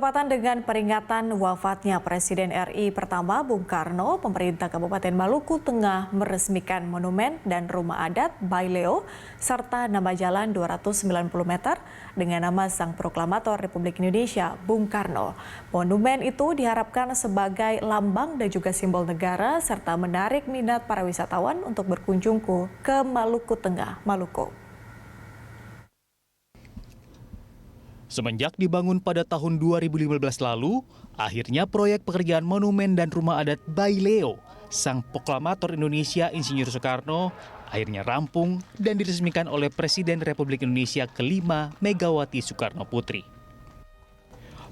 Bertepatan dengan peringatan wafatnya Presiden RI pertama Bung Karno, pemerintah Kabupaten Maluku Tengah meresmikan monumen dan rumah adat Baileo serta nama jalan 290 meter dengan nama Sang Proklamator Republik Indonesia Bung Karno. Monumen itu diharapkan sebagai lambang dan juga simbol negara serta menarik minat para wisatawan untuk berkunjung ke Maluku Tengah, Maluku. Semenjak dibangun pada tahun 2015 lalu, akhirnya proyek pekerjaan monumen dan rumah adat Baileo, Sang Proklamator Indonesia Insinyur Soekarno, akhirnya rampung dan diresmikan oleh Presiden Republik Indonesia kelima Megawati Soekarno Putri.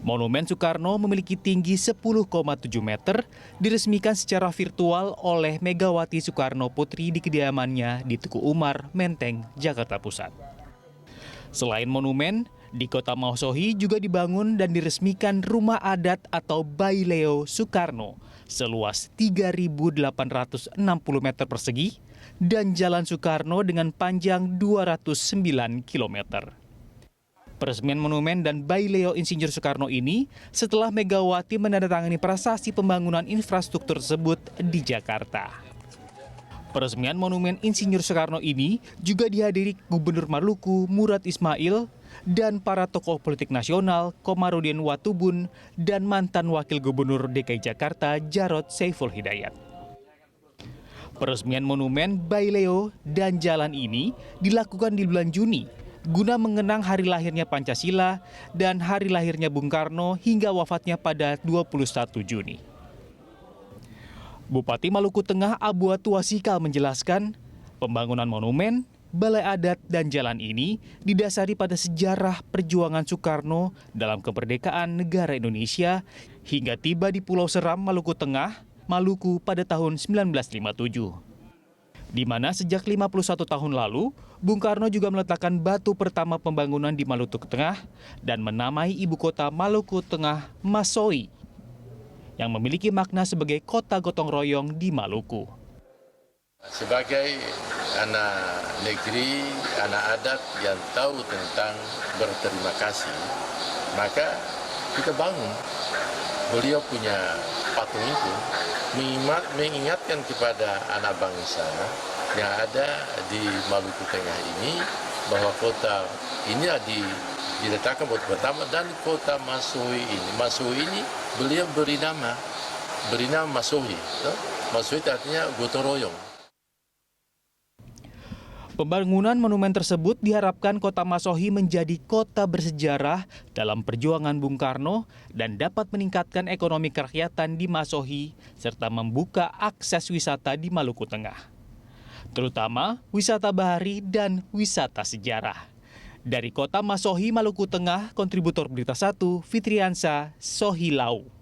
Monumen Soekarno memiliki tinggi 10,7 meter, diresmikan secara virtual oleh Megawati Soekarno Putri di kediamannya di Tugu Umar, Menteng, Jakarta Pusat. Selain monumen, di Kota Mausohi juga dibangun dan diresmikan rumah adat atau Baileo Soekarno seluas 3.860 meter persegi dan Jalan Soekarno dengan panjang 209 km. Peresmian monumen dan Baileo Insinyur Soekarno ini setelah Megawati menandatangani prasasti pembangunan infrastruktur tersebut di Jakarta. Peresmian monumen Insinyur Soekarno ini juga dihadiri Gubernur Maluku Murad Ismail dan para tokoh politik nasional Komarudin Watubun dan mantan Wakil Gubernur DKI Jakarta Jarod Saiful Hidayat. Peresmian monumen Baileo dan jalan ini dilakukan di bulan Juni guna mengenang hari lahirnya Pancasila dan hari lahirnya Bung Karno hingga wafatnya pada 21 Juni. Bupati Maluku Tengah Abu Atu Wasikal menjelaskan, pembangunan monumen, balai adat dan jalan ini didasari pada sejarah perjuangan Soekarno dalam kemerdekaan negara Indonesia hingga tiba di Pulau Seram, Maluku Tengah, Maluku pada tahun 1957. Di mana sejak 51 tahun lalu, Bung Karno juga meletakkan batu pertama pembangunan di Maluku Tengah dan menamai ibu kota Maluku Tengah Masoi, yang memiliki makna sebagai kota gotong royong di Maluku. Sebagai anak negeri, anak adat yang tahu tentang berterima kasih, maka kita bangun. Beliau punya patung itu mengingatkan kepada anak bangsa yang ada di Maluku Tengah ini bahwa kota ini diletakkan buat pertama dan kota Masoi ini beliau beri nama Masoi. Masoi itu artinya gotong royong. Pembangunan monumen tersebut diharapkan kota Masohi menjadi kota bersejarah dalam perjuangan Bung Karno dan dapat meningkatkan ekonomi kerakyatan di Masohi serta membuka akses wisata di Maluku Tengah, terutama wisata bahari dan wisata sejarah. Dari Kota Masohi, Maluku Tengah, kontributor Berita 1, Fitriansa, Sohilau.